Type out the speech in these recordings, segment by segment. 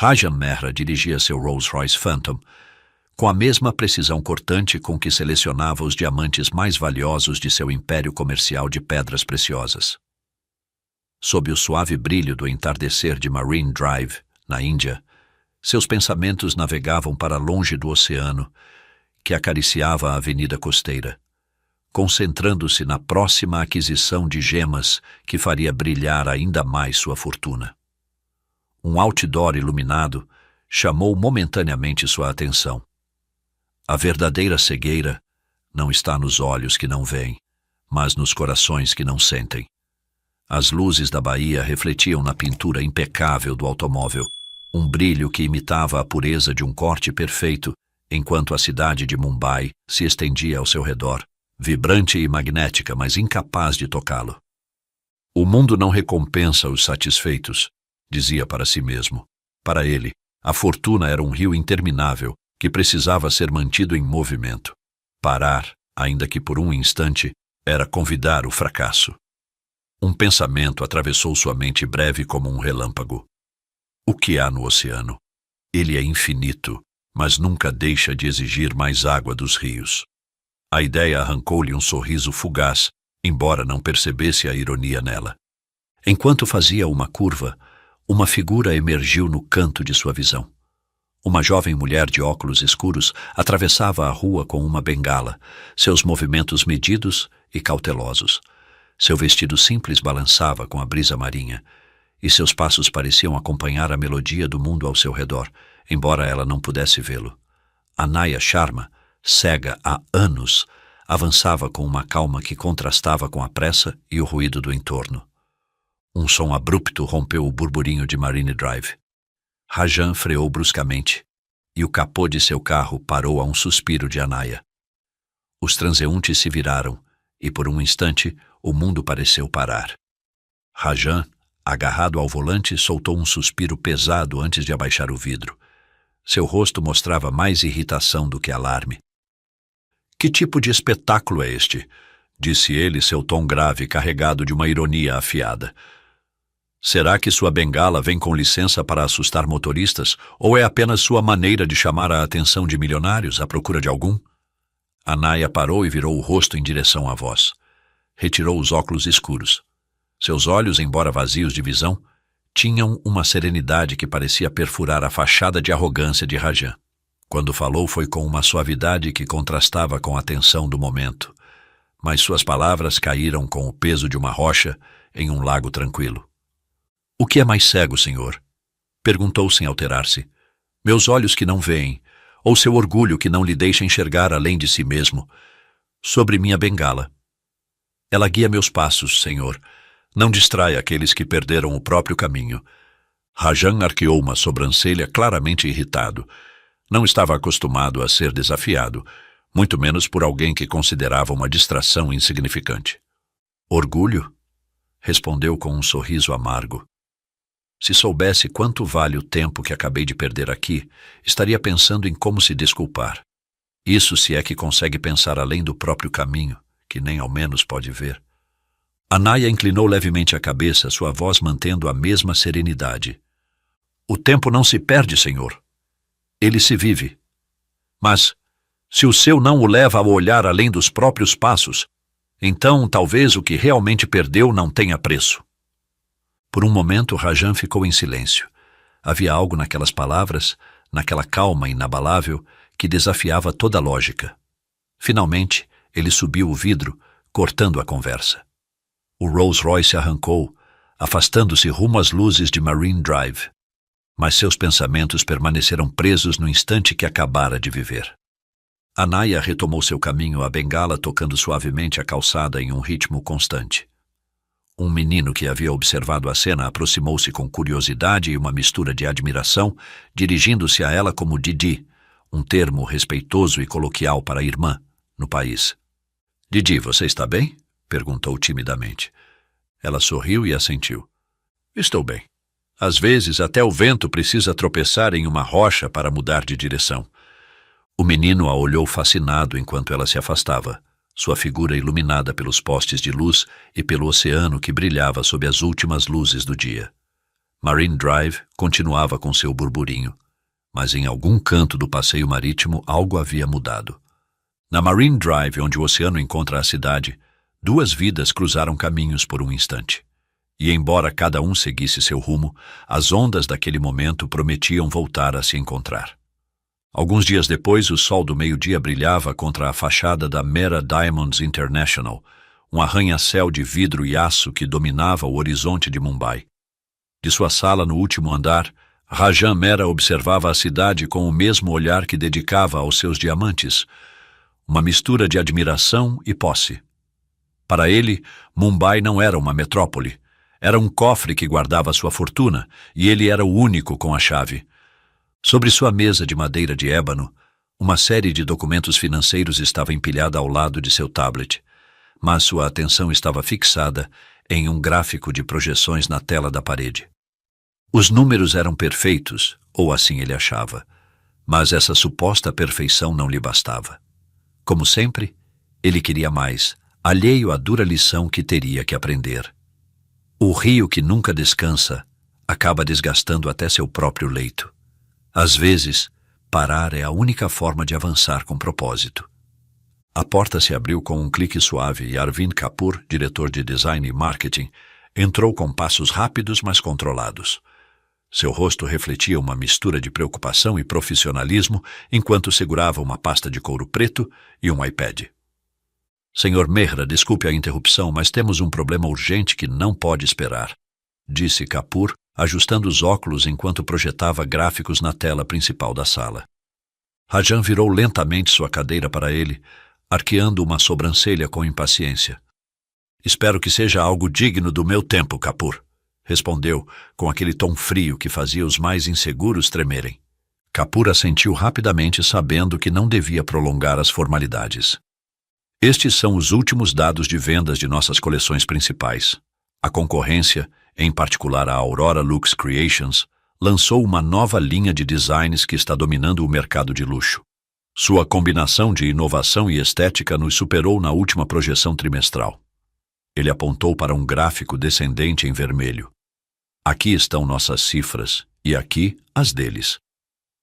Rajan Mehra dirigia seu Rolls-Royce Phantom com a mesma precisão cortante com que selecionava os diamantes mais valiosos de seu império comercial de pedras preciosas. Sob o suave brilho do entardecer de Marine Drive, na Índia, seus pensamentos navegavam para longe do oceano, que acariciava a avenida costeira, concentrando-se na próxima aquisição de gemas que faria brilhar ainda mais sua fortuna. Um outdoor iluminado chamou momentaneamente sua atenção. A verdadeira cegueira não está nos olhos que não veem, mas nos corações que não sentem. As luzes da baía refletiam na pintura impecável do automóvel, um brilho que imitava a pureza de um corte perfeito, enquanto a cidade de Mumbai se estendia ao seu redor, vibrante e magnética, mas incapaz de tocá-lo. O mundo não recompensa os satisfeitos, dizia para si mesmo. Para ele, a fortuna era um rio interminável que precisava ser mantido em movimento. Parar, ainda que por um instante, era convidar o fracasso. Um pensamento atravessou sua mente breve como um relâmpago. O que há no oceano? Ele é infinito, mas nunca deixa de exigir mais água dos rios. A ideia arrancou-lhe um sorriso fugaz, embora não percebesse a ironia nela. Enquanto fazia uma curva, uma figura emergiu no canto de sua visão. Uma jovem mulher de óculos escuros atravessava a rua com uma bengala, seus movimentos medidos e cautelosos. Seu vestido simples balançava com a brisa marinha, e seus passos pareciam acompanhar a melodia do mundo ao seu redor, embora ela não pudesse vê-lo. Anaya Sharma, cega há anos, avançava com uma calma que contrastava com a pressa e o ruído do entorno. Um som abrupto rompeu o burburinho de Marine Drive. Rajan freou bruscamente, e o capô de seu carro parou a um suspiro de Anaya. Os transeuntes se viraram, e por um instante o mundo pareceu parar. Rajan, agarrado ao volante, soltou um suspiro pesado antes de abaixar o vidro. Seu rosto mostrava mais irritação do que alarme. "Que tipo de espetáculo é este?" disse ele, seu tom grave carregado de uma ironia afiada. "Será que sua bengala vem com licença para assustar motoristas, ou é apenas sua maneira de chamar a atenção de milionários à procura de algum?" Anaya parou e virou o rosto em direção à voz. Retirou os óculos escuros. Seus olhos, embora vazios de visão, tinham uma serenidade que parecia perfurar a fachada de arrogância de Rajan. Quando falou foi com uma suavidade que contrastava com a tensão do momento, mas suas palavras caíram com o peso de uma rocha em um lago tranquilo. "O que é mais cego, senhor?" perguntou sem alterar-se. "Meus olhos que não veem, ou seu orgulho que não lhe deixa enxergar além de si mesmo? Sobre minha bengala. Ela guia meus passos, senhor. Não distrai aqueles que perderam o próprio caminho." Rajan arqueou uma sobrancelha claramente irritado. Não estava acostumado a ser desafiado, muito menos por alguém que considerava uma distração insignificante. "Orgulho?" respondeu com um sorriso amargo. "Se soubesse quanto vale o tempo que acabei de perder aqui, estaria pensando em como se desculpar. Isso se é que consegue pensar além do próprio caminho, que nem ao menos pode ver." Anaya inclinou levemente a cabeça, sua voz mantendo a mesma serenidade. "O tempo não se perde, senhor. Ele se vive. Mas, se o seu não o leva a olhar além dos próprios passos, então talvez o que realmente perdeu não tenha preço." Por um momento, Rajan ficou em silêncio. Havia algo naquelas palavras, naquela calma inabalável, que desafiava toda a lógica. Finalmente, ele subiu o vidro, cortando a conversa. O Rolls-Royce arrancou, afastando-se rumo às luzes de Marine Drive. Mas seus pensamentos permaneceram presos no instante que acabara de viver. Anaya retomou seu caminho, a bengala tocando suavemente a calçada em um ritmo constante. Um menino que havia observado a cena aproximou-se com curiosidade e uma mistura de admiração, dirigindo-se a ela como Didi, um termo respeitoso e coloquial para irmã, no país. "Didi, você está bem?" perguntou timidamente. Ela sorriu e assentiu. "Estou bem. Às vezes até o vento precisa tropeçar em uma rocha para mudar de direção." O menino a olhou fascinado enquanto ela se afastava, sua figura iluminada pelos postes de luz e pelo oceano que brilhava sob as últimas luzes do dia. Marine Drive continuava com seu burburinho, mas em algum canto do passeio marítimo algo havia mudado. Na Marine Drive, onde o oceano encontra a cidade, duas vidas cruzaram caminhos por um instante. E embora cada um seguisse seu rumo, as ondas daquele momento prometiam voltar a se encontrar. Alguns dias depois, o sol do meio-dia brilhava contra a fachada da Mera Diamonds International, um arranha-céu de vidro e aço que dominava o horizonte de Mumbai. De sua sala no último andar, Rajan Mehra observava a cidade com o mesmo olhar que dedicava aos seus diamantes, uma mistura de admiração e posse. Para ele, Mumbai não era uma metrópole, era um cofre que guardava sua fortuna, e ele era o único com a chave. Sobre sua mesa de madeira de ébano, uma série de documentos financeiros estava empilhada ao lado de seu tablet, mas sua atenção estava fixada em um gráfico de projeções na tela da parede. Os números eram perfeitos, ou assim ele achava, mas essa suposta perfeição não lhe bastava. Como sempre, ele queria mais, alheio à dura lição que teria que aprender. O rio que nunca descansa acaba desgastando até seu próprio leito. Às vezes, parar é a única forma de avançar com propósito. A porta se abriu com um clique suave e Arvind Kapoor, diretor de design e marketing, entrou com passos rápidos, mas controlados. Seu rosto refletia uma mistura de preocupação e profissionalismo enquanto segurava uma pasta de couro preto e um iPad. Senhor Mehra, desculpe a interrupção, mas temos um problema urgente que não pode esperar, disse Kapoor, ajustando os óculos enquanto projetava gráficos na tela principal da sala. Rajan virou lentamente sua cadeira para ele, arqueando uma sobrancelha com impaciência. Espero que seja algo digno do meu tempo, Kapoor, respondeu, com aquele tom frio que fazia os mais inseguros tremerem. Kapoor assentiu rapidamente, sabendo que não devia prolongar as formalidades. Estes são os últimos dados de vendas de nossas coleções principais. A concorrência, em particular a Aurora Lux Creations, lançou uma nova linha de designs que está dominando o mercado de luxo. Sua combinação de inovação e estética nos superou na última projeção trimestral. Ele apontou para um gráfico descendente em vermelho. Aqui estão nossas cifras, e aqui as deles.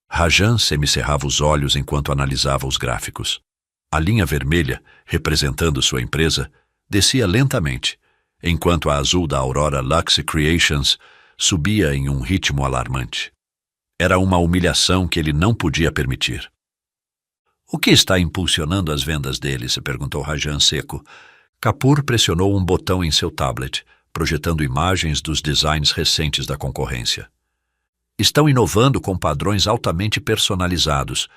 Rajan semicerrava os olhos enquanto analisava os gráficos. A linha vermelha, representando sua empresa, descia lentamente, enquanto a azul da Aurora Lux Creations subia em um ritmo alarmante. Era uma humilhação que ele não podia permitir. O que está impulsionando as vendas dele? Se perguntou Rajan seco. Kapoor pressionou um botão em seu tablet, projetando imagens dos designs recentes da concorrência. Estão inovando com padrões altamente personalizados,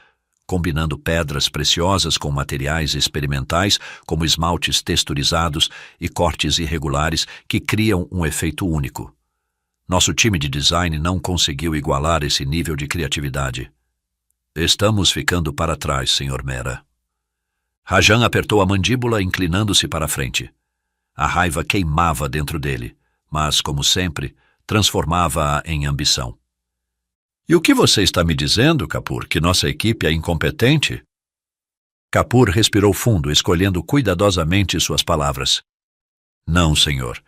combinando pedras preciosas com materiais experimentais, como esmaltes texturizados e cortes irregulares que criam um efeito único. Nosso time de design não conseguiu igualar esse nível de criatividade. Estamos ficando para trás, Sr. Mehra. Rajan apertou a mandíbula, inclinando-se para a frente. A raiva queimava dentro dele, mas, como sempre, transformava-a em ambição. E o que você está me dizendo, Kapoor, que nossa equipe é incompetente? Kapoor respirou fundo, escolhendo cuidadosamente suas palavras. Não, senhor.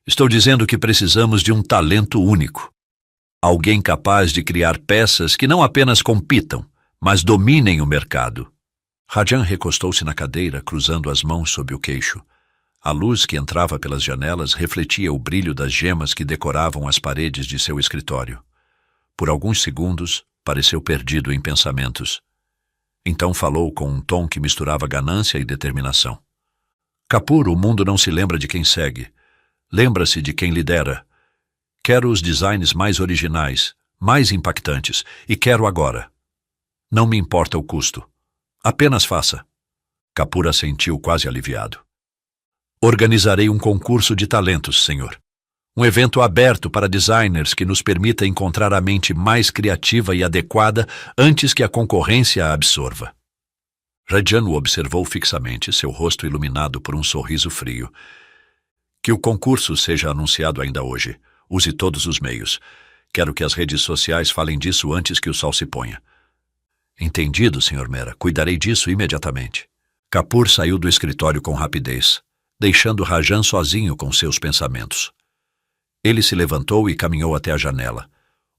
Estou dizendo que precisamos de um talento único. Alguém capaz de criar peças que não apenas compitam, mas dominem o mercado. Rajan recostou-se na cadeira, cruzando as mãos sob o queixo. A luz que entrava pelas janelas refletia o brilho das gemas que decoravam as paredes de seu escritório. Por alguns segundos, pareceu perdido em pensamentos. Então falou com um tom que misturava ganância e determinação. Kapoor, o mundo não se lembra de quem segue. Lembra-se de quem lidera. Quero os designs mais originais, mais impactantes, e quero agora. Não me importa o custo. Apenas faça. Kapoor assentiu quase aliviado. Organizarei um concurso de talentos, senhor. Um evento aberto para designers que nos permita encontrar a mente mais criativa e adequada antes que a concorrência a absorva. Rajan o observou fixamente, seu rosto iluminado por um sorriso frio. Que o concurso seja anunciado ainda hoje. Use todos os meios. Quero que as redes sociais falem disso antes que o sol se ponha. Entendido, Sr. Mehra. Cuidarei disso imediatamente. Kapoor saiu do escritório com rapidez, deixando Rajan sozinho com seus pensamentos. Ele se levantou e caminhou até a janela,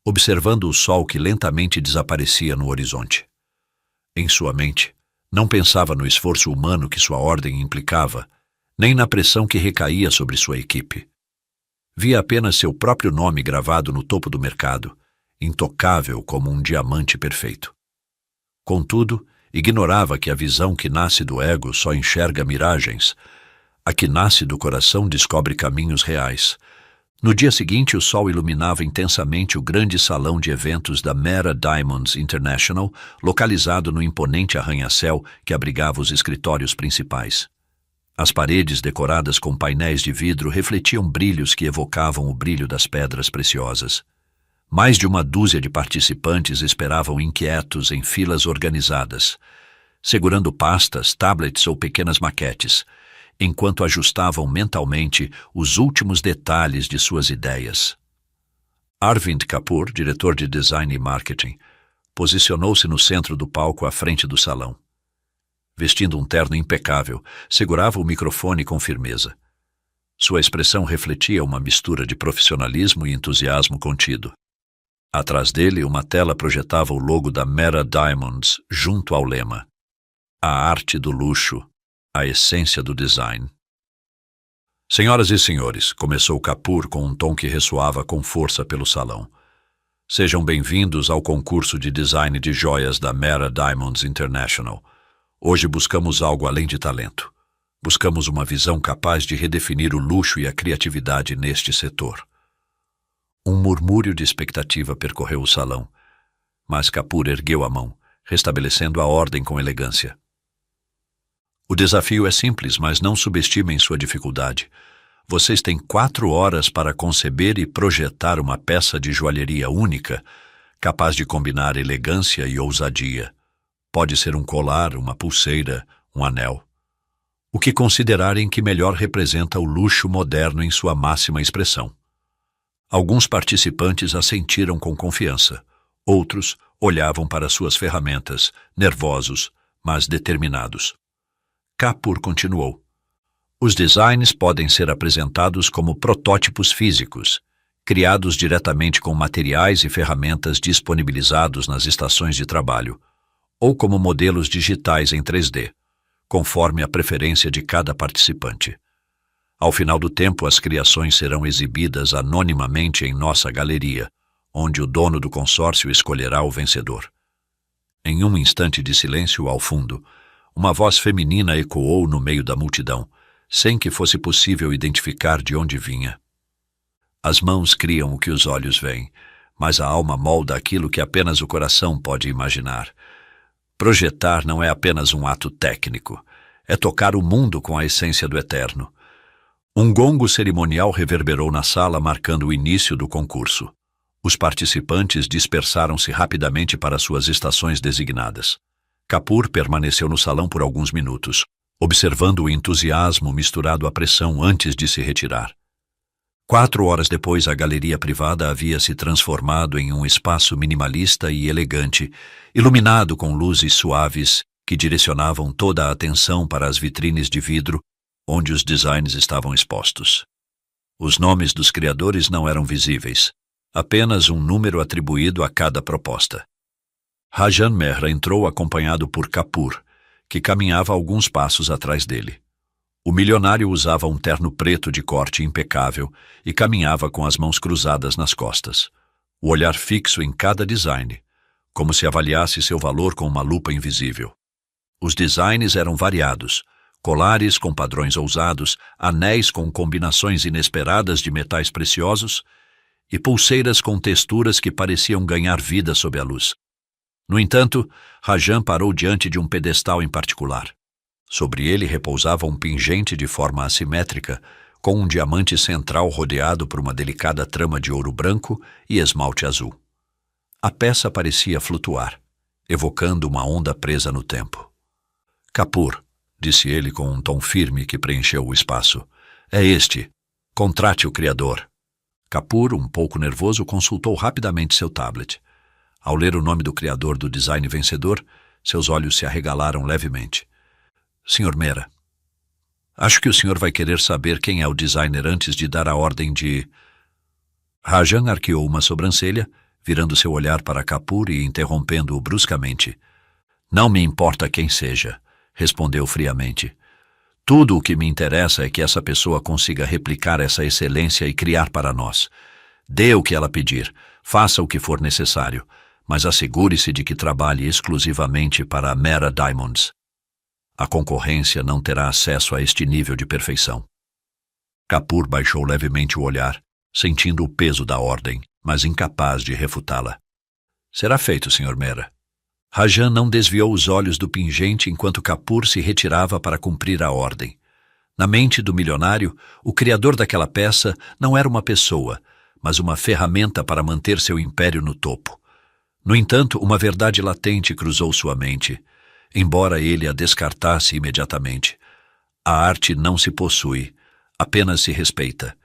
observando o sol que lentamente desaparecia no horizonte. Em sua mente, não pensava no esforço humano que sua ordem implicava, nem na pressão que recaía sobre sua equipe. Via apenas seu próprio nome gravado no topo do mercado, intocável como um diamante perfeito. Contudo, ignorava que a visão que nasce do ego só enxerga miragens, a que nasce do coração descobre caminhos reais. No dia seguinte, o sol iluminava intensamente o grande salão de eventos da Mera Diamonds International, localizado no imponente arranha-céu que abrigava os escritórios principais. As paredes decoradas com painéis de vidro refletiam brilhos que evocavam o brilho das pedras preciosas. Mais de uma dúzia de participantes esperavam inquietos em filas organizadas, segurando pastas, tablets ou pequenas maquetes, enquanto ajustavam mentalmente os últimos detalhes de suas ideias. Arvind Kapoor, diretor de design e marketing, posicionou-se no centro do palco à frente do salão. Vestindo um terno impecável, segurava o microfone com firmeza. Sua expressão refletia uma mistura de profissionalismo e entusiasmo contido. Atrás dele, uma tela projetava o logo da Mera Diamonds junto ao lema: "A arte do luxo, a essência do design." Senhoras e senhores, começou Kapoor com um tom que ressoava com força pelo salão. Sejam bem-vindos ao concurso de design de joias da Mera Diamonds International. Hoje buscamos algo além de talento. Buscamos uma visão capaz de redefinir o luxo e a criatividade neste setor. Um murmúrio de expectativa percorreu o salão, mas Kapoor ergueu a mão, restabelecendo a ordem com elegância. O desafio é simples, mas não subestimem sua dificuldade. Vocês têm 4 horas para conceber e projetar uma peça de joalheria única, capaz de combinar elegância e ousadia. Pode ser um colar, uma pulseira, um anel. O que considerarem que melhor representa o luxo moderno em sua máxima expressão. Alguns participantes assentiram com confiança. Outros olhavam para suas ferramentas, nervosos, mas determinados. Kapoor continuou. Os designs podem ser apresentados como protótipos físicos, criados diretamente com materiais e ferramentas disponibilizados nas estações de trabalho, ou como modelos digitais em 3D, conforme a preferência de cada participante. Ao final do tempo, as criações serão exibidas anonimamente em nossa galeria, onde o dono do consórcio escolherá o vencedor. Em um instante de silêncio ao fundo, uma voz feminina ecoou no meio da multidão, sem que fosse possível identificar de onde vinha. As mãos criam o que os olhos veem, mas a alma molda aquilo que apenas o coração pode imaginar. Projetar não é apenas um ato técnico, é tocar o mundo com a essência do eterno. Um gongo cerimonial reverberou na sala, marcando o início do concurso. Os participantes dispersaram-se rapidamente para suas estações designadas. Kapoor permaneceu no salão por alguns minutos, observando o entusiasmo misturado à pressão antes de se retirar. 4 horas depois, a galeria privada havia se transformado em um espaço minimalista e elegante, iluminado com luzes suaves que direcionavam toda a atenção para as vitrines de vidro onde os designs estavam expostos. Os nomes dos criadores não eram visíveis, apenas um número atribuído a cada proposta. Rajan Mehra entrou acompanhado por Kapoor, que caminhava alguns passos atrás dele. O milionário usava um terno preto de corte impecável e caminhava com as mãos cruzadas nas costas, o olhar fixo em cada design, como se avaliasse seu valor com uma lupa invisível. Os designs eram variados, colares com padrões ousados, anéis com combinações inesperadas de metais preciosos e pulseiras com texturas que pareciam ganhar vida sob a luz. No entanto, Rajan parou diante de um pedestal em particular. Sobre ele repousava um pingente de forma assimétrica, com um diamante central rodeado por uma delicada trama de ouro branco e esmalte azul. A peça parecia flutuar, evocando uma onda presa no tempo. "Kapoor", disse ele com um tom firme que preencheu o espaço, "é este. Contrate o criador." Kapoor, um pouco nervoso, consultou rapidamente seu tablet. Ao ler o nome do criador do design vencedor, seus olhos se arregalaram levemente. "Sr. Mehra, acho que o senhor vai querer saber quem é o designer antes de dar a ordem de..." Rajan arqueou uma sobrancelha, virando seu olhar para Kapoor e interrompendo-o bruscamente. Não me importa quem seja, respondeu friamente. Tudo o que me interessa é que essa pessoa consiga replicar essa excelência e criar para nós. Dê o que ela pedir, faça o que for necessário, mas assegure-se de que trabalhe exclusivamente para a Mera Diamonds. A concorrência não terá acesso a este nível de perfeição. Kapoor baixou levemente o olhar, sentindo o peso da ordem, mas incapaz de refutá-la. Será feito, Sr. Mera. Rajan não desviou os olhos do pingente enquanto Kapoor se retirava para cumprir a ordem. Na mente do milionário, o criador daquela peça não era uma pessoa, mas uma ferramenta para manter seu império no topo. No entanto, uma verdade latente cruzou sua mente, embora ele a descartasse imediatamente. A arte não se possui, apenas se respeita,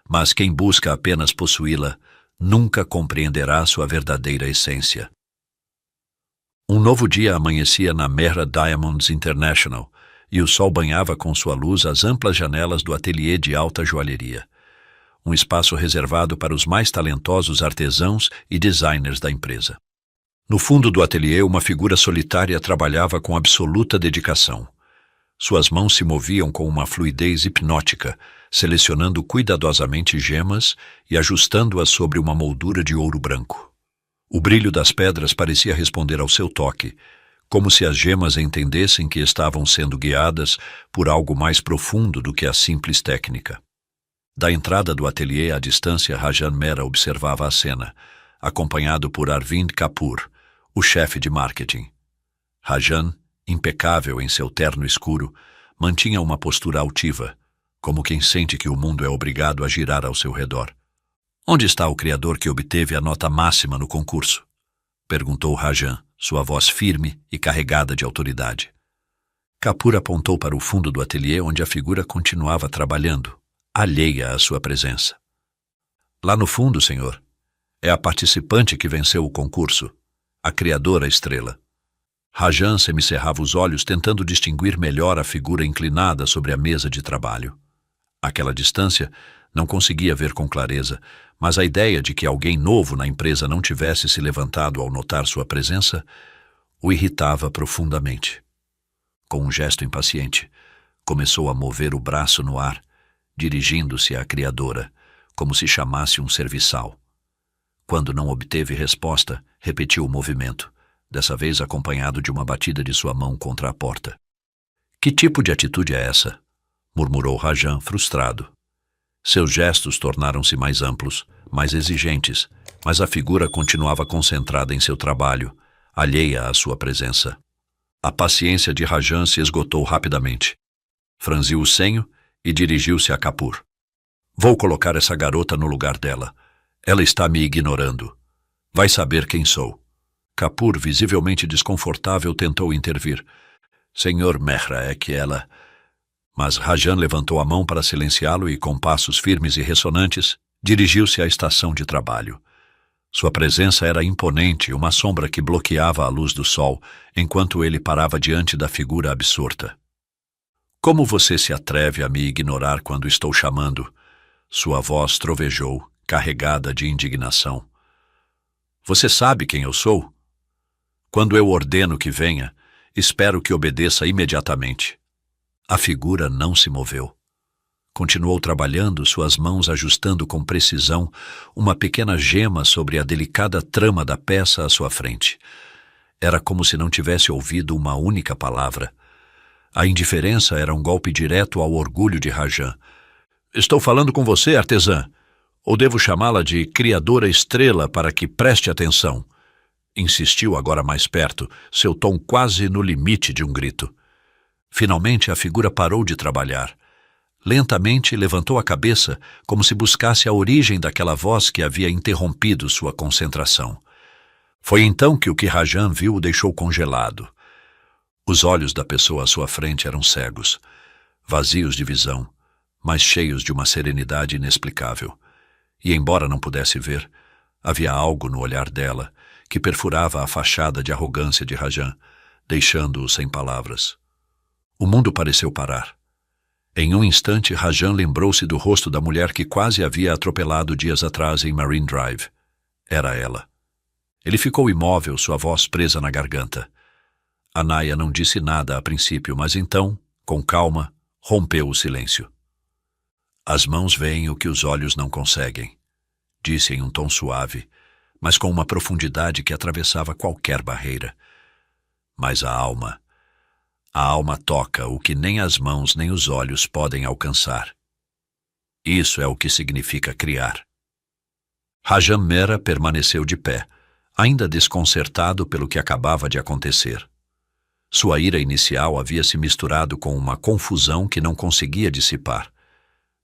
mas quem busca apenas possuí-la nunca compreenderá sua verdadeira essência. Um novo dia amanhecia na Mera Diamonds International e o sol banhava com sua luz as amplas janelas do ateliê de alta joalheria, um espaço reservado para os mais talentosos artesãos e designers da empresa. No fundo do ateliê, uma figura solitária trabalhava com absoluta dedicação. Suas mãos se moviam com uma fluidez hipnótica, selecionando cuidadosamente gemas e ajustando-as sobre uma moldura de ouro branco. O brilho das pedras parecia responder ao seu toque, como se as gemas entendessem que estavam sendo guiadas por algo mais profundo do que a simples técnica. Da entrada do ateliê à distância, Rajan Mera observava a cena, acompanhado por Arvind Kapoor, o chefe de marketing. Rajan, impecável em seu terno escuro, mantinha uma postura altiva, como quem sente que o mundo é obrigado a girar ao seu redor. Onde está o criador que obteve a nota máxima no concurso? Perguntou Rajan, sua voz firme e carregada de autoridade. Kapoor apontou para o fundo do ateliê onde a figura continuava trabalhando, alheia à sua presença. Lá no fundo, senhor, é a participante que venceu o concurso, a criadora estrela. Rajan semicerrava os olhos tentando distinguir melhor a figura inclinada sobre a mesa de trabalho. Àquela distância, não conseguia ver com clareza, mas a ideia de que alguém novo na empresa não tivesse se levantado ao notar sua presença o irritava profundamente. Com um gesto impaciente, começou a mover o braço no ar, dirigindo-se à criadora, como se chamasse um serviçal. Quando não obteve resposta, repetiu o movimento, dessa vez acompanhado de uma batida de sua mão contra a porta. Que tipo de atitude é essa? Murmurou Rajan, frustrado. Seus gestos tornaram-se mais amplos, mais exigentes, mas a figura continuava concentrada em seu trabalho, alheia à sua presença. A paciência de Rajan se esgotou rapidamente. Franziu o senho e dirigiu-se a Kapoor. Vou colocar essa garota no lugar dela. Ela está me ignorando. Vai saber quem sou. Kapoor, visivelmente desconfortável, tentou intervir. Senhor Mehra, é que ela... Mas Rajan levantou a mão para silenciá-lo e, com passos firmes e ressonantes, dirigiu-se à estação de trabalho. Sua presença era imponente, uma sombra que bloqueava a luz do sol, enquanto ele parava diante da figura absorta. Como você se atreve a me ignorar quando estou chamando? Sua voz trovejou, carregada de indignação. Você sabe quem eu sou? Quando eu ordeno que venha, espero que obedeça imediatamente. A figura não se moveu. Continuou trabalhando, suas mãos ajustando com precisão uma pequena gema sobre a delicada trama da peça à sua frente. Era como se não tivesse ouvido uma única palavra. A indiferença era um golpe direto ao orgulho de Rajan. Estou falando com você, artesã. Ou devo chamá-la de criadora estrela para que preste atenção? Insistiu agora mais perto, seu tom quase no limite de um grito. Finalmente a figura parou de trabalhar. Lentamente levantou a cabeça, como se buscasse a origem daquela voz que havia interrompido sua concentração. Foi então que o que Rajan viu o deixou congelado. Os olhos da pessoa à sua frente eram cegos, vazios de visão, mas cheios de uma serenidade inexplicável. E, embora não pudesse ver, havia algo no olhar dela que perfurava a fachada de arrogância de Rajan, deixando-o sem palavras. O mundo pareceu parar. Em um instante, Rajan lembrou-se do rosto da mulher que quase havia atropelado dias atrás em Marine Drive. Era ela. Ele ficou imóvel, sua voz presa na garganta. Anaya não disse nada a princípio, mas então, com calma, rompeu o silêncio. As mãos veem o que os olhos não conseguem, disse em um tom suave, mas com uma profundidade que atravessava qualquer barreira. Mas a alma toca o que nem as mãos nem os olhos podem alcançar. Isso é o que significa criar. Rajan Mehra permaneceu de pé, ainda desconcertado pelo que acabava de acontecer. Sua ira inicial havia se misturado com uma confusão que não conseguia dissipar,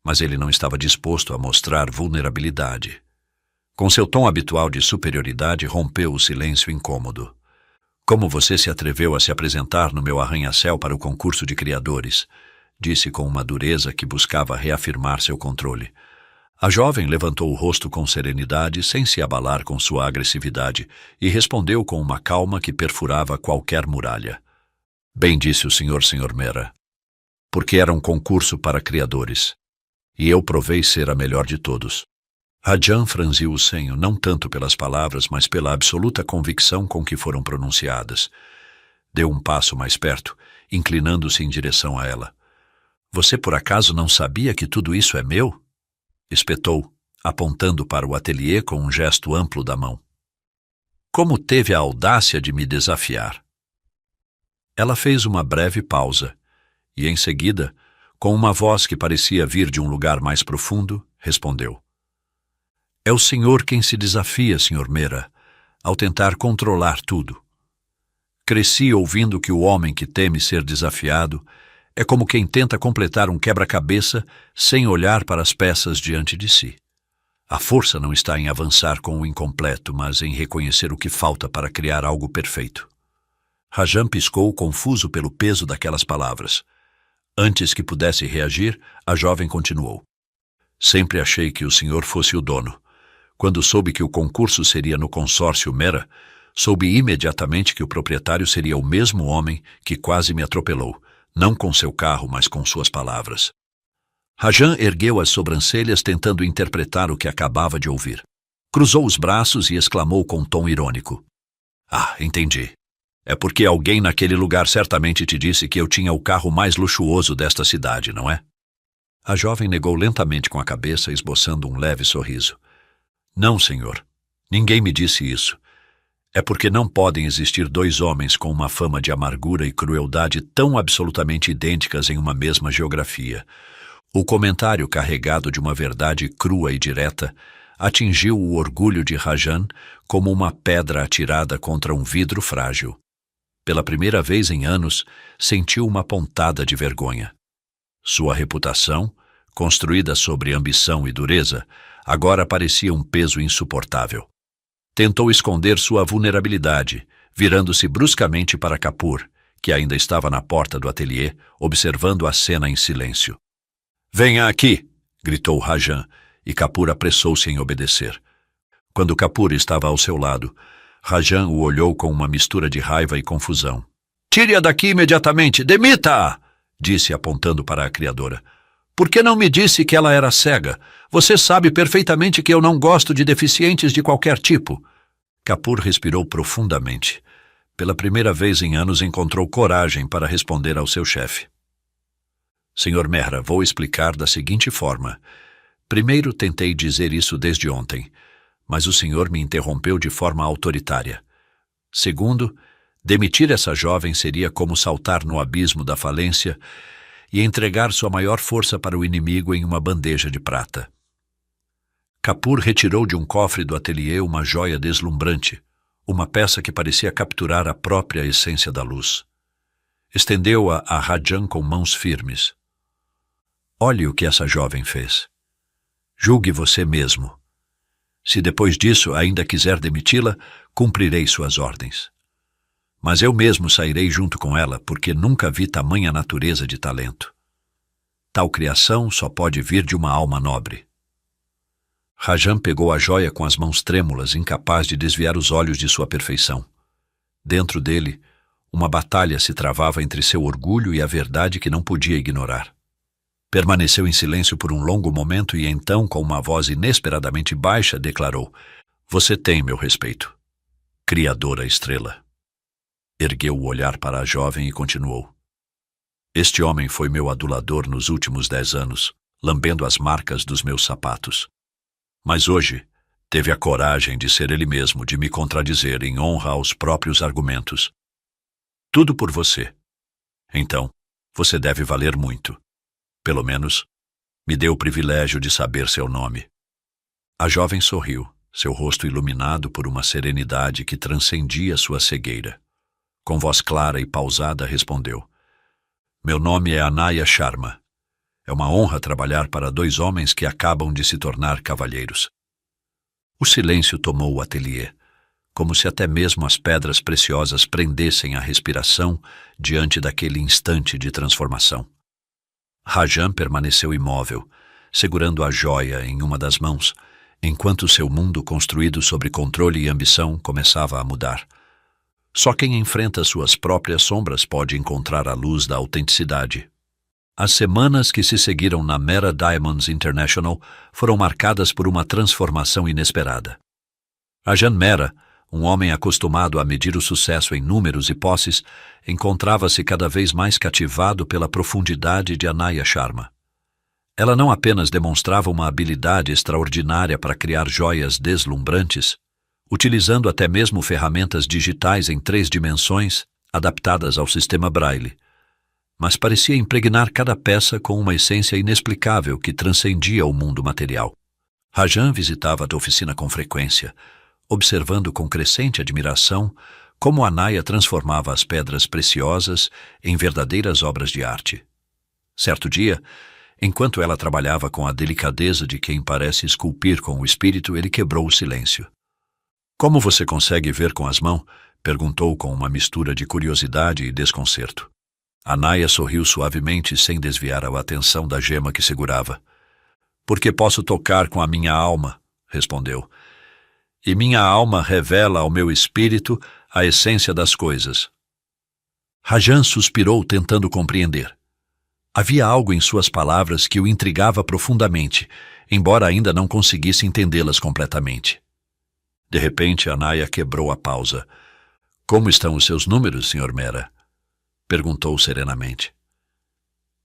mas ele não estava disposto a mostrar vulnerabilidade. Com seu tom habitual de superioridade, rompeu o silêncio incômodo. Como você se atreveu a se apresentar no meu arranha-céu para o concurso de criadores? Disse com uma dureza que buscava reafirmar seu controle. A jovem levantou o rosto com serenidade, sem se abalar com sua agressividade, e respondeu com uma calma que perfurava qualquer muralha. Bem disse o Sr. Mehra. Porque era um concurso para criadores. E eu provei ser a melhor de todos. Rajan franziu o senho, não tanto pelas palavras, mas pela absoluta convicção com que foram pronunciadas. Deu um passo mais perto, inclinando-se em direção a ela. Você por acaso não sabia que tudo isso é meu? Espetou, apontando para o ateliê com um gesto amplo da mão. Como teve a audácia de me desafiar? Ela fez uma breve pausa, e em seguida, com uma voz que parecia vir de um lugar mais profundo, respondeu. É o senhor quem se desafia, Sr. Mehra, ao tentar controlar tudo. Cresci ouvindo que o homem que teme ser desafiado é como quem tenta completar um quebra-cabeça sem olhar para as peças diante de si. A força não está em avançar com o incompleto, mas em reconhecer o que falta para criar algo perfeito. Rajan piscou, confuso pelo peso daquelas palavras. Antes que pudesse reagir, a jovem continuou. Sempre achei que o senhor fosse o dono. Quando soube que o concurso seria no consórcio Mehra, soube imediatamente que o proprietário seria o mesmo homem que quase me atropelou, não com seu carro, mas com suas palavras. Rajan ergueu as sobrancelhas tentando interpretar o que acabava de ouvir. Cruzou os braços e exclamou com tom irônico. Ah, entendi. É porque alguém naquele lugar certamente te disse que eu tinha o carro mais luxuoso desta cidade, não é? A jovem negou lentamente com a cabeça, esboçando um leve sorriso. Não, senhor. Ninguém me disse isso. É porque não podem existir dois homens com uma fama de amargura e crueldade tão absolutamente idênticas em uma mesma geografia. O comentário carregado de uma verdade crua e direta atingiu o orgulho de Rajan como uma pedra atirada contra um vidro frágil. Pela primeira vez em anos, sentiu uma pontada de vergonha. Sua reputação, construída sobre ambição e dureza, agora parecia um peso insuportável. Tentou esconder sua vulnerabilidade, virando-se bruscamente para Kapoor, que ainda estava na porta do ateliê, observando a cena em silêncio. Venha aqui! Gritou Rajan, e Kapoor apressou-se em obedecer. Quando Kapoor estava ao seu lado, Rajan o olhou com uma mistura de raiva e confusão. Tire-a daqui imediatamente! Demita-a! Disse apontando para a criadora. Por que não me disse que ela era cega? Você sabe perfeitamente que eu não gosto de deficientes de qualquer tipo. Kapoor respirou profundamente. Pela primeira vez em anos encontrou coragem para responder ao seu chefe. Sr. Mehra, vou explicar da seguinte forma. Primeiro tentei dizer isso desde ontem, mas o senhor me interrompeu de forma autoritária. Segundo, demitir essa jovem seria como saltar no abismo da falência e entregar sua maior força para o inimigo em uma bandeja de prata. Kapoor retirou de um cofre do ateliê uma joia deslumbrante, uma peça que parecia capturar a própria essência da luz. Estendeu-a a Rajan com mãos firmes. Olhe o que essa jovem fez. Julgue você mesmo. Se depois disso ainda quiser demiti-la, cumprirei suas ordens. Mas eu mesmo sairei junto com ela, porque nunca vi tamanha natureza de talento. Tal criação só pode vir de uma alma nobre. Rajan pegou a joia com as mãos trêmulas, incapaz de desviar os olhos de sua perfeição. Dentro dele, uma batalha se travava entre seu orgulho e a verdade que não podia ignorar. Permaneceu em silêncio por um longo momento e então, com uma voz inesperadamente baixa, declarou: "Você tem meu respeito, Criadora Estrela." Ergueu o olhar para a jovem e continuou: "Este homem foi meu adulador nos últimos 10 anos, lambendo as marcas dos meus sapatos. Mas hoje teve a coragem de ser ele mesmo, de me contradizer em honra aos próprios argumentos. Tudo por você. Então, você deve valer muito. Pelo menos, me dê o privilégio de saber seu nome." A jovem sorriu, seu rosto iluminado por uma serenidade que transcendia sua cegueira. Com voz clara e pausada respondeu: "Meu nome é Anaya Sharma. É uma honra trabalhar para 2 homens que acabam de se tornar cavalheiros." O silêncio tomou o ateliê, como se até mesmo as pedras preciosas prendessem a respiração diante daquele instante de transformação. Rajan permaneceu imóvel, segurando a joia em uma das mãos, enquanto seu mundo construído sobre controle e ambição começava a mudar. Só quem enfrenta suas próprias sombras pode encontrar a luz da autenticidade. As semanas que se seguiram na Mera Diamonds International foram marcadas por uma transformação inesperada. Rajan Mera, um homem acostumado a medir o sucesso em números e posses, encontrava-se cada vez mais cativado pela profundidade de Anaya Sharma. Ela não apenas demonstrava uma habilidade extraordinária para criar joias deslumbrantes, utilizando até mesmo ferramentas digitais em 3 dimensões, adaptadas ao sistema Braille, mas parecia impregnar cada peça com uma essência inexplicável que transcendia o mundo material. Rajan visitava a oficina com frequência, observando com crescente admiração como Anaya transformava as pedras preciosas em verdadeiras obras de arte. Certo dia, enquanto ela trabalhava com a delicadeza de quem parece esculpir com o espírito, ele quebrou o silêncio. "Como você consegue ver com as mãos?" perguntou com uma mistura de curiosidade e desconcerto. Anaya sorriu suavemente sem desviar a atenção da gema que segurava. "Porque posso tocar com a minha alma", respondeu. "E minha alma revela ao meu espírito a essência das coisas." Rajan suspirou, tentando compreender. Havia algo em suas palavras que o intrigava profundamente, embora ainda não conseguisse entendê-las completamente. De repente, Anaya quebrou a pausa. "Como estão os seus números, Sr. Mera?" perguntou serenamente.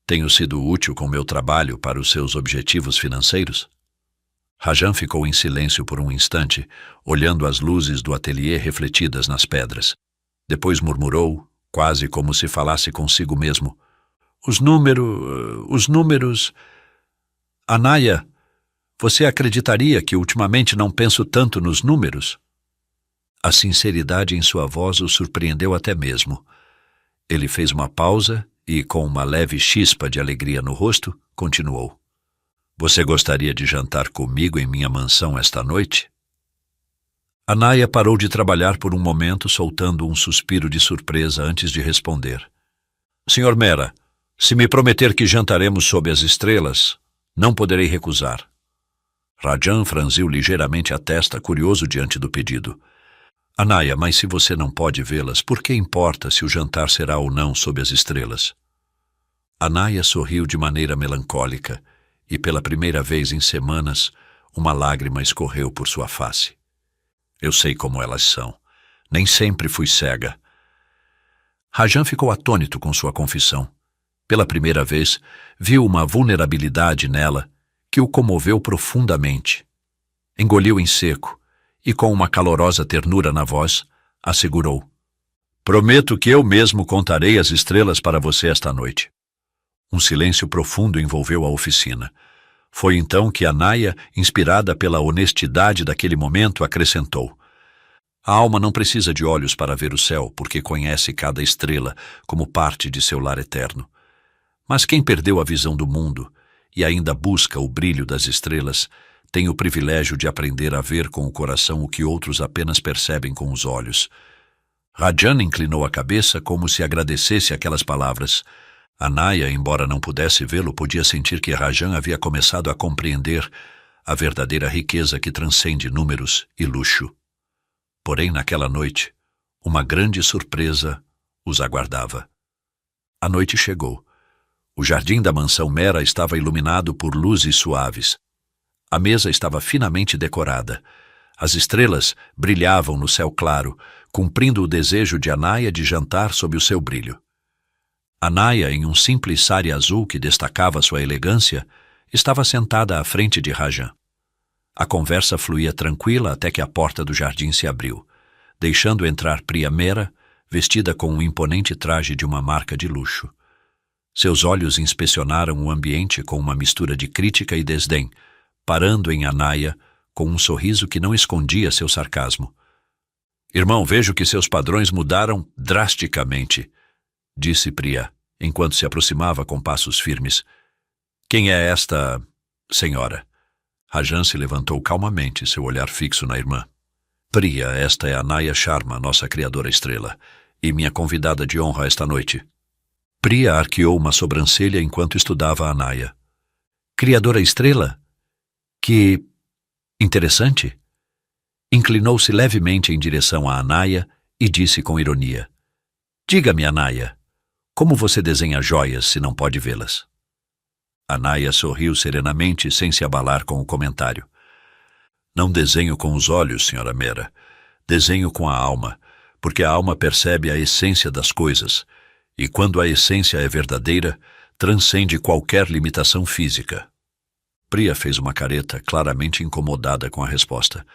"Tenho sido útil com meu trabalho para os seus objetivos financeiros?" Rajan ficou em silêncio por um instante, olhando as luzes do ateliê refletidas nas pedras. Depois murmurou, quase como se falasse consigo mesmo: Os números... Anaya, você acreditaria que ultimamente não penso tanto nos números?" A sinceridade em sua voz o surpreendeu até mesmo. Ele fez uma pausa e, com uma leve chispa de alegria no rosto, continuou: "Você gostaria de jantar comigo em minha mansão esta noite?" Anaya parou de trabalhar por um momento, soltando um suspiro de surpresa antes de responder: "Sr. Mera, se me prometer que jantaremos sob as estrelas, não poderei recusar." Rajan franziu ligeiramente a testa, curioso diante do pedido. "Anaya, mas se você não pode vê-las, por que importa se o jantar será ou não sob as estrelas?" Anaya sorriu de maneira melancólica e, pela primeira vez em semanas, uma lágrima escorreu por sua face. "Eu sei como elas são. Nem sempre fui cega." Rajan ficou atônito com sua confissão. Pela primeira vez, viu uma vulnerabilidade nela que o comoveu profundamente. Engoliu em seco e, com uma calorosa ternura na voz, assegurou: "Prometo que eu mesmo contarei as estrelas para você esta noite." Um silêncio profundo envolveu a oficina. Foi então que Anaya, inspirada pela honestidade daquele momento, acrescentou: "A alma não precisa de olhos para ver o céu, porque conhece cada estrela como parte de seu lar eterno. Mas quem perdeu a visão do mundo e ainda busca o brilho das estrelas, tem o privilégio de aprender a ver com o coração o que outros apenas percebem com os olhos." Rajan inclinou a cabeça como se agradecesse aquelas palavras. Anaya, embora não pudesse vê-lo, podia sentir que Rajan havia começado a compreender a verdadeira riqueza que transcende números e luxo. Porém, naquela noite, uma grande surpresa os aguardava. A noite chegou. O jardim da mansão Mera estava iluminado por luzes suaves. A mesa estava finamente decorada. As estrelas brilhavam no céu claro, cumprindo o desejo de Anaya de jantar sob o seu brilho. Anaya, em um simples sari azul que destacava sua elegância, estava sentada à frente de Rajan. A conversa fluía tranquila até que a porta do jardim se abriu, deixando entrar Priya Mera, vestida com um imponente traje de uma marca de luxo. Seus olhos inspecionaram o ambiente com uma mistura de crítica e desdém, parando em Anaya com um sorriso que não escondia seu sarcasmo. "Irmão, vejo que seus padrões mudaram drasticamente", disse Priya, enquanto se aproximava com passos firmes. "Quem é esta senhora?" Rajan se levantou calmamente, seu olhar fixo na irmã. "Priya, esta é Anaya Sharma, nossa criadora estrela, e minha convidada de honra esta noite." Priya arqueou uma sobrancelha enquanto estudava Anaya. "Criadora estrela? Que interessante." Inclinou-se levemente em direção a Anaya e disse com ironia: "Diga-me, Anaya, como você desenha joias se não pode vê-las?" Anaya sorriu serenamente, sem se abalar com o comentário. "Não desenho com os olhos, senhora Mera. Desenho com a alma, porque a alma percebe a essência das coisas, e quando a essência é verdadeira, transcende qualquer limitação física." Priya fez uma careta, claramente incomodada com a resposta.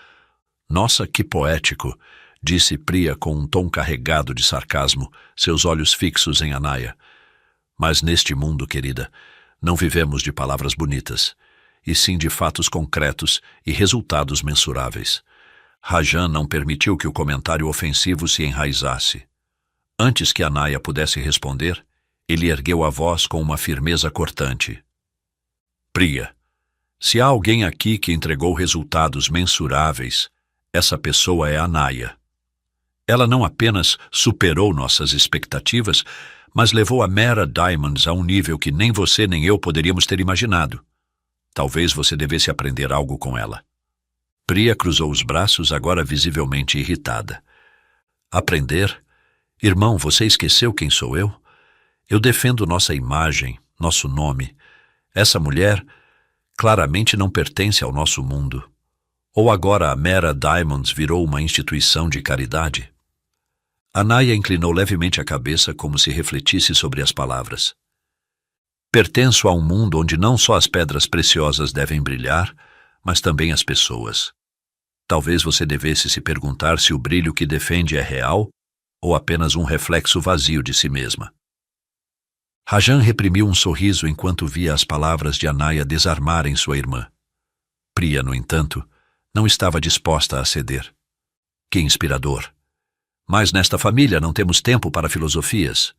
"Nossa, que poético", disse Priya com um tom carregado de sarcasmo, seus olhos fixos em Anaya. "Mas neste mundo, querida, não vivemos de palavras bonitas, e sim de fatos concretos e resultados mensuráveis." Rajan não permitiu que o comentário ofensivo se enraizasse. Antes que Anaya pudesse responder, ele ergueu a voz com uma firmeza cortante. "Priya, se há alguém aqui que entregou resultados mensuráveis, essa pessoa é Anaya. Ela não apenas superou nossas expectativas, mas levou a Mera Diamonds a um nível que nem você nem eu poderíamos ter imaginado. Talvez você devesse aprender algo com ela." Priya cruzou os braços, agora visivelmente irritada. "Aprender? Irmão, você esqueceu quem sou eu? Eu defendo nossa imagem, nosso nome. Essa mulher claramente não pertence ao nosso mundo. Ou agora a Mera Diamonds virou uma instituição de caridade?" Anaya inclinou levemente a cabeça como se refletisse sobre as palavras. "Pertenço a um mundo onde não só as pedras preciosas devem brilhar, mas também as pessoas. Talvez você devesse se perguntar se o brilho que defende é real ou apenas um reflexo vazio de si mesma." Rajan reprimiu um sorriso enquanto via as palavras de Anaya desarmarem sua irmã. Priya, no entanto, não estava disposta a ceder. "Que inspirador! Mas nesta família não temos tempo para filosofias.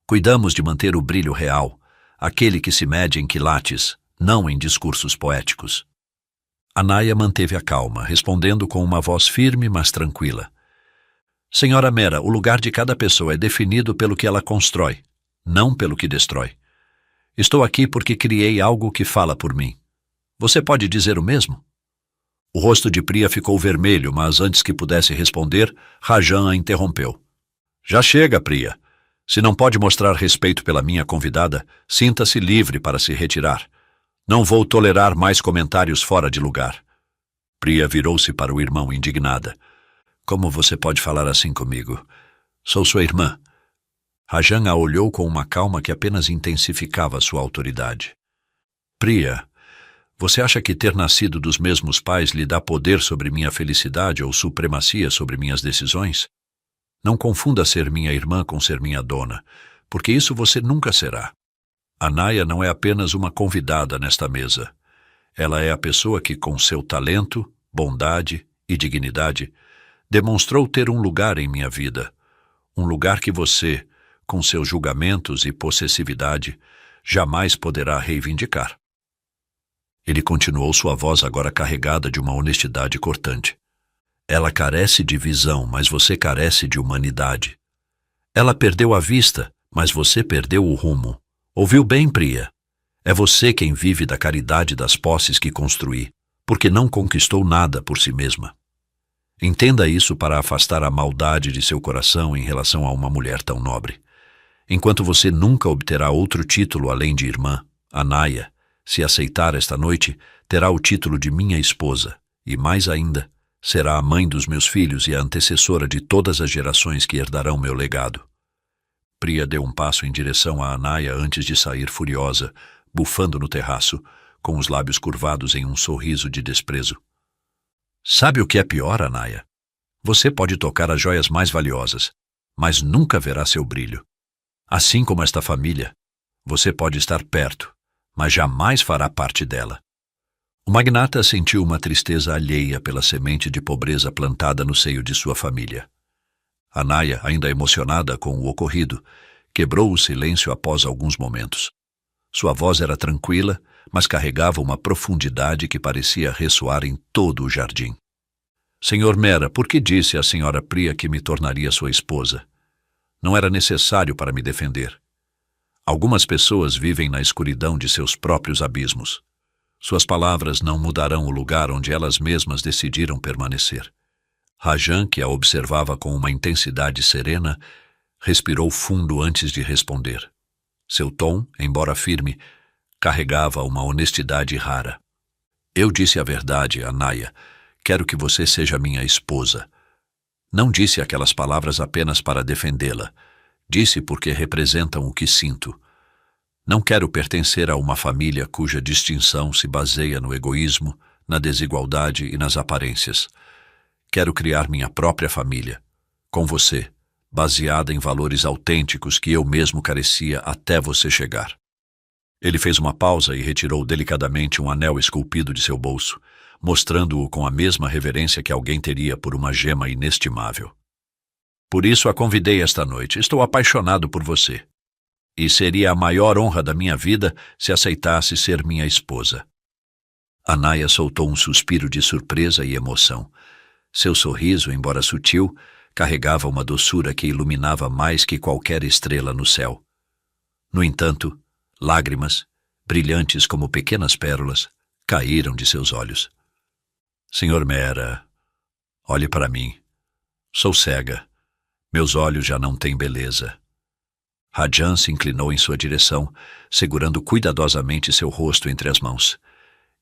Cuidamos de manter o brilho real, aquele que se mede em quilates, não em discursos poéticos." Anaya manteve a calma, respondendo com uma voz firme, mas tranquila. "Senhora Mera, o lugar de cada pessoa é definido pelo que ela constrói, não pelo que destrói. Estou aqui porque criei algo que fala por mim. Você pode dizer o mesmo?" O rosto de Priya ficou vermelho, mas antes que pudesse responder, Rajan a interrompeu. "Já chega, Priya. Se não pode mostrar respeito pela minha convidada, sinta-se livre para se retirar. Não vou tolerar mais comentários fora de lugar." Priya virou-se para o irmão indignada. "Como você pode falar assim comigo? Sou sua irmã." Rajan a olhou com uma calma que apenas intensificava sua autoridade. "Priya, você acha que ter nascido dos mesmos pais lhe dá poder sobre minha felicidade ou supremacia sobre minhas decisões? Não confunda ser minha irmã com ser minha dona, porque isso você nunca será. Anaya não é apenas uma convidada nesta mesa. Ela é a pessoa que, com seu talento, bondade e dignidade, demonstrou ter um lugar em minha vida. Um lugar que você, com seus julgamentos e possessividade, jamais poderá reivindicar." Ele continuou, sua voz agora carregada de uma honestidade cortante. "Ela carece de visão, mas você carece de humanidade. Ela perdeu a vista, mas você perdeu o rumo. Ouviu bem, Priya? É você quem vive da caridade das posses que construí, porque não conquistou nada por si mesma. Entenda isso para afastar a maldade de seu coração em relação a uma mulher tão nobre. Enquanto você nunca obterá outro título além de irmã, Anaya, se aceitar esta noite, terá o título de minha esposa, e mais ainda, será a mãe dos meus filhos e a antecessora de todas as gerações que herdarão meu legado. Priya deu um passo em direção a Anaya antes de sair furiosa, bufando no terraço, com os lábios curvados em um sorriso de desprezo. Sabe o que é pior, Anaya? Você pode tocar as joias mais valiosas, mas nunca verá seu brilho. Assim como esta família, você pode estar perto, mas jamais fará parte dela. O magnata sentiu uma tristeza alheia pela semente de pobreza plantada no seio de sua família. Anaya, ainda emocionada com o ocorrido, quebrou o silêncio após alguns momentos. Sua voz era tranquila, mas carregava uma profundidade que parecia ressoar em todo o jardim. Senhor Mehra, por que disse à senhora Priya que me tornaria sua esposa? Não era necessário para me defender. Algumas pessoas vivem na escuridão de seus próprios abismos. Suas palavras não mudarão o lugar onde elas mesmas decidiram permanecer. Rajan, que a observava com uma intensidade serena, respirou fundo antes de responder. Seu tom, embora firme, carregava uma honestidade rara. Eu disse a verdade, Anaya. Quero que você seja minha esposa. Não disse aquelas palavras apenas para defendê-la. Disse porque representam o que sinto. Não quero pertencer a uma família cuja distinção se baseia no egoísmo, na desigualdade e nas aparências. Quero criar minha própria família, com você, baseada em valores autênticos que eu mesmo carecia até você chegar. Ele fez uma pausa e retirou delicadamente um anel esculpido de seu bolso, mostrando-o com a mesma reverência que alguém teria por uma gema inestimável. Por isso a convidei esta noite. Estou apaixonado por você. E seria a maior honra da minha vida se aceitasse ser minha esposa. Anaya soltou um suspiro de surpresa e emoção. Seu sorriso, embora sutil, carregava uma doçura que iluminava mais que qualquer estrela no céu. No entanto, lágrimas, brilhantes como pequenas pérolas, caíram de seus olhos. Senhor Mehra, olhe para mim. Sou cega. Meus olhos já não têm beleza. Rajan se inclinou em sua direção, segurando cuidadosamente seu rosto entre as mãos.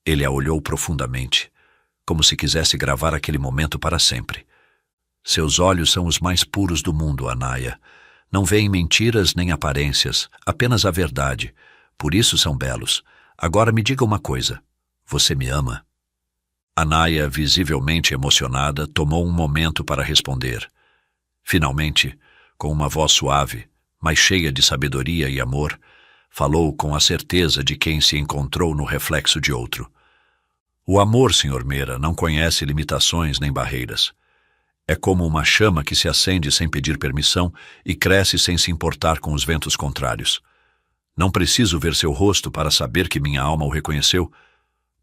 Ele a olhou profundamente, como se quisesse gravar aquele momento para sempre. Seus olhos são os mais puros do mundo, Anaya. Não veem mentiras nem aparências, apenas a verdade. Por isso são belos. Agora me diga uma coisa. Você me ama? Anaya, visivelmente emocionada, tomou um momento para responder. Finalmente, com uma voz suave, mas cheia de sabedoria e amor, falou com a certeza de quem se encontrou no reflexo de outro. O amor, Sr. Mehra, não conhece limitações nem barreiras. É como uma chama que se acende sem pedir permissão e cresce sem se importar com os ventos contrários. Não preciso ver seu rosto para saber que minha alma o reconheceu,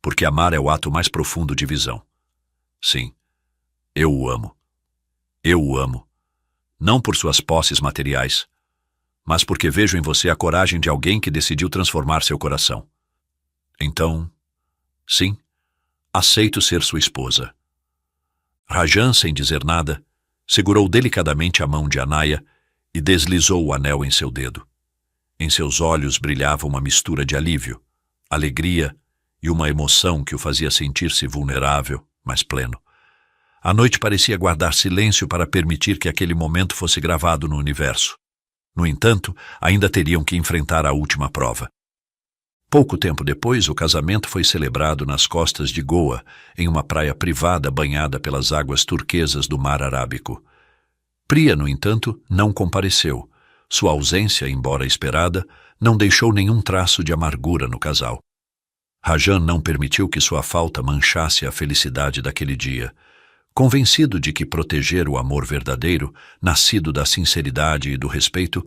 porque amar é o ato mais profundo de visão. Sim, eu o amo. Eu o amo. Não por suas posses materiais, mas porque vejo em você a coragem de alguém que decidiu transformar seu coração. Então, sim, aceito ser sua esposa. Rajan, sem dizer nada, segurou delicadamente a mão de Anaya e deslizou o anel em seu dedo. Em seus olhos brilhava uma mistura de alívio, alegria e uma emoção que o fazia sentir-se vulnerável, mas pleno. A noite parecia guardar silêncio para permitir que aquele momento fosse gravado no universo. No entanto, ainda teriam que enfrentar a última prova. Pouco tempo depois, o casamento foi celebrado nas costas de Goa, em uma praia privada banhada pelas águas turquesas do Mar Arábico. Priya, no entanto, não compareceu. Sua ausência, embora esperada, não deixou nenhum traço de amargura no casal. Rajan não permitiu que sua falta manchasse a felicidade daquele dia. Convencido de que proteger o amor verdadeiro, nascido da sinceridade e do respeito,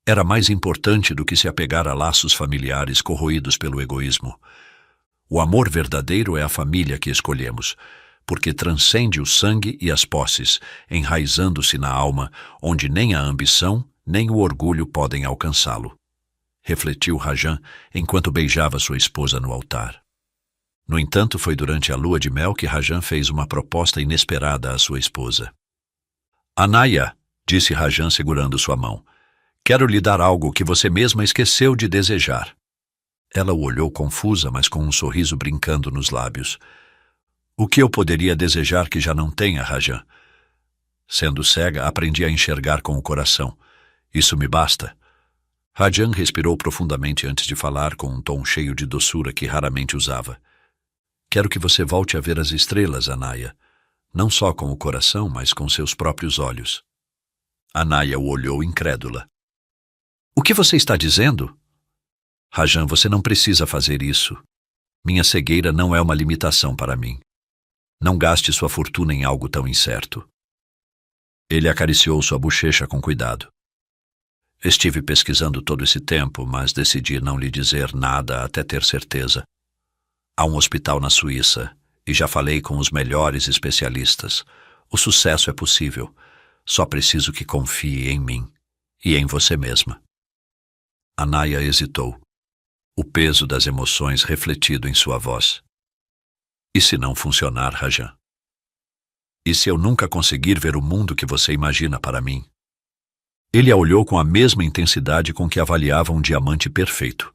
era mais importante do que se apegar a laços familiares corroídos pelo egoísmo. O amor verdadeiro é a família que escolhemos, porque transcende o sangue e as posses, enraizando-se na alma, onde nem a ambição nem o orgulho podem alcançá-lo. Refletiu Rajan enquanto beijava sua esposa no altar. No entanto, foi durante a lua de mel que Rajan fez uma proposta inesperada à sua esposa. Anaya, disse Rajan segurando sua mão, Quero lhe dar algo que você mesma esqueceu de desejar. Ela o olhou confusa, mas com um sorriso brincando nos lábios. O que eu poderia desejar que já não tenha, Rajan? Sendo cega, aprendi a enxergar com o coração. Isso me basta. Rajan respirou profundamente antes de falar, com um tom cheio de doçura que raramente usava. Quero que você volte a ver as estrelas, Anaya. Não só com o coração, mas com seus próprios olhos. Anaya o olhou incrédula. O que você está dizendo? Rajan, você não precisa fazer isso. Minha cegueira não é uma limitação para mim. Não gaste sua fortuna em algo tão incerto. Ele acariciou sua bochecha com cuidado. Estive pesquisando todo esse tempo, mas decidi não lhe dizer nada até ter certeza. Há um hospital na Suíça, e já falei com os melhores especialistas. O sucesso é possível. Só preciso que confie em mim e em você mesma. Anaya hesitou, o peso das emoções refletido em sua voz. E se não funcionar, Rajan? E se eu nunca conseguir ver o mundo que você imagina para mim? Ele a olhou com a mesma intensidade com que avaliava um diamante perfeito.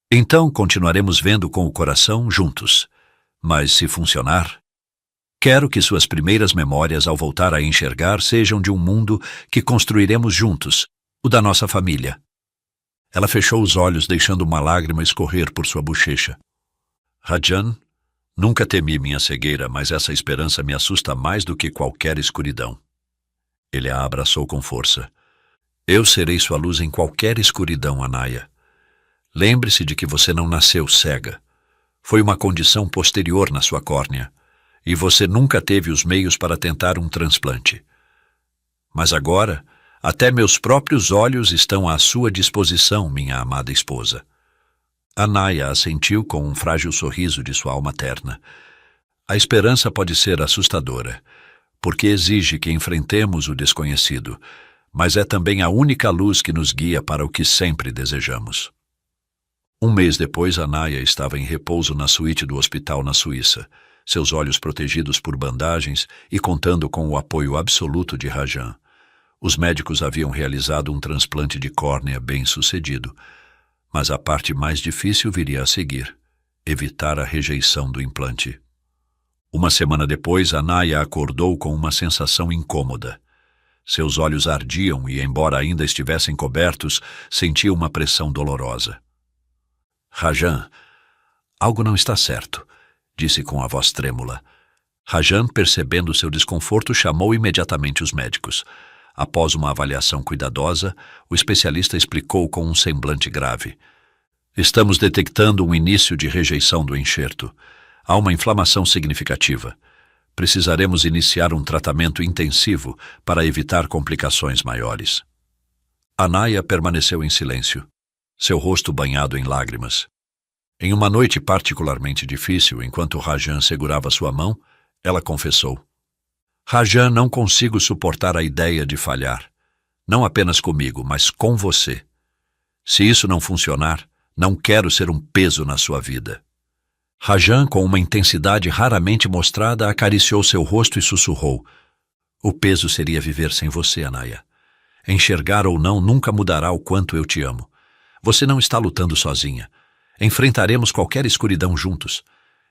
Então continuaremos vendo com o coração juntos. Mas se funcionar, quero que suas primeiras memórias ao voltar a enxergar sejam de um mundo que construiremos juntos, o da nossa família. Ela fechou os olhos, deixando uma lágrima escorrer por sua bochecha. Rajan, nunca temi minha cegueira, mas essa esperança me assusta mais do que qualquer escuridão. Ele a abraçou com força. Eu serei sua luz em qualquer escuridão, Anaya. Lembre-se de que você não nasceu cega. Foi uma condição posterior na sua córnea, e você nunca teve os meios para tentar um transplante. Mas agora, até meus próprios olhos estão à sua disposição, minha amada esposa. Anaya assentiu com um frágil sorriso de sua alma terna. A esperança pode ser assustadora, porque exige que enfrentemos o desconhecido, mas é também a única luz que nos guia para o que sempre desejamos. Um mês depois, Anaya estava em repouso na suíte do hospital na Suíça, seus olhos protegidos por bandagens e contando com o apoio absoluto de Rajan. Os médicos haviam realizado um transplante de córnea bem-sucedido, mas a parte mais difícil viria a seguir: evitar a rejeição do implante. Uma semana depois, Anaya acordou com uma sensação incômoda. Seus olhos ardiam e, embora ainda estivessem cobertos, sentia uma pressão dolorosa. Rajan, algo não está certo, disse com a voz trêmula. Rajan, percebendo seu desconforto, chamou imediatamente os médicos. Após uma avaliação cuidadosa, o especialista explicou com um semblante grave. Estamos detectando um início de rejeição do enxerto. Há uma inflamação significativa. Precisaremos iniciar um tratamento intensivo para evitar complicações maiores. Anaya permaneceu em silêncio, seu rosto banhado em lágrimas. Em uma noite particularmente difícil, enquanto Rajan segurava sua mão, ela confessou. Rajan, não consigo suportar a ideia de falhar. Não apenas comigo, mas com você. Se isso não funcionar, não quero ser um peso na sua vida. Rajan, com uma intensidade raramente mostrada, acariciou seu rosto e sussurrou. O peso seria viver sem você, Anaya. Enxergar ou não nunca mudará o quanto eu te amo. Você não está lutando sozinha. Enfrentaremos qualquer escuridão juntos.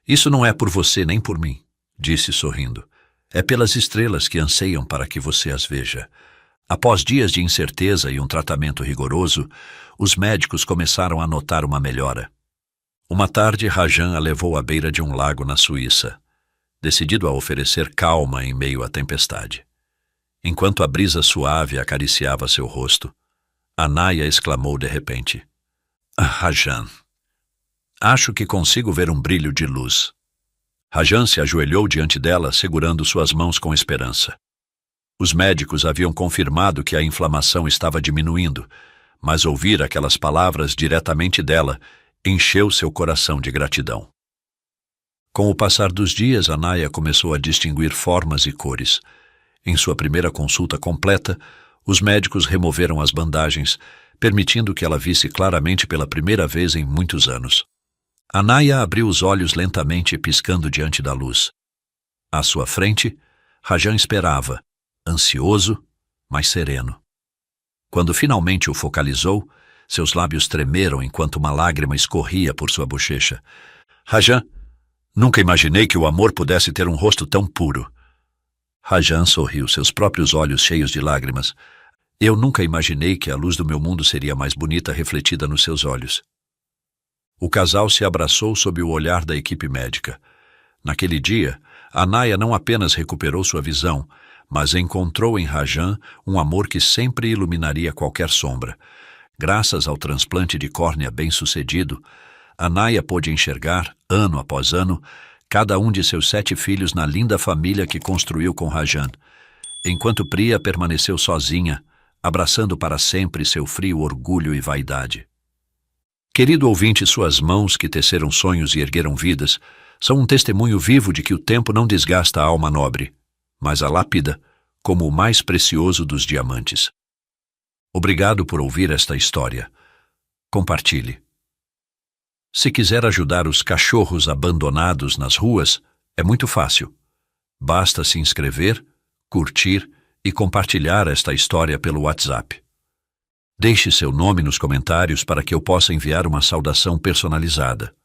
Isso não é por você nem por mim, disse sorrindo. É pelas estrelas que anseiam para que você as veja. Após dias de incerteza e um tratamento rigoroso, os médicos começaram a notar uma melhora. Uma tarde, Rajan a levou à beira de um lago na Suíça, decidido a oferecer calma em meio à tempestade. Enquanto a brisa suave acariciava seu rosto, Anaya exclamou de repente. Rajan, acho que consigo ver um brilho de luz. Rajan se ajoelhou diante dela, segurando suas mãos com esperança. Os médicos haviam confirmado que a inflamação estava diminuindo, mas ouvir aquelas palavras diretamente dela encheu seu coração de gratidão. Com o passar dos dias, Anaya começou a distinguir formas e cores. Em sua primeira consulta completa, os médicos removeram as bandagens, permitindo que ela visse claramente pela primeira vez em muitos anos. Anaya abriu os olhos lentamente, piscando diante da luz. À sua frente, Rajan esperava, ansioso, mas sereno. Quando finalmente o focalizou, seus lábios tremeram enquanto uma lágrima escorria por sua bochecha. Rajan, nunca imaginei que o amor pudesse ter um rosto tão puro. Rajan sorriu, seus próprios olhos cheios de lágrimas. Eu nunca imaginei que a luz do meu mundo seria mais bonita refletida nos seus olhos. O casal se abraçou sob o olhar da equipe médica. Naquele dia, Anaya não apenas recuperou sua visão, mas encontrou em Rajan um amor que sempre iluminaria qualquer sombra. Graças ao transplante de córnea bem-sucedido, Anaya pôde enxergar, ano após ano, cada um de seus 7 filhos na linda família que construiu com Rajan, enquanto Priya permaneceu sozinha, abraçando para sempre seu frio orgulho e vaidade. Querido ouvinte, suas mãos que teceram sonhos e ergueram vidas são um testemunho vivo de que o tempo não desgasta a alma nobre, mas a lapida como o mais precioso dos diamantes. Obrigado por ouvir esta história. Compartilhe. Se quiser ajudar os cachorros abandonados nas ruas, é muito fácil. Basta se inscrever, curtir e compartilhar esta história pelo WhatsApp. Deixe seu nome nos comentários para que eu possa enviar uma saudação personalizada.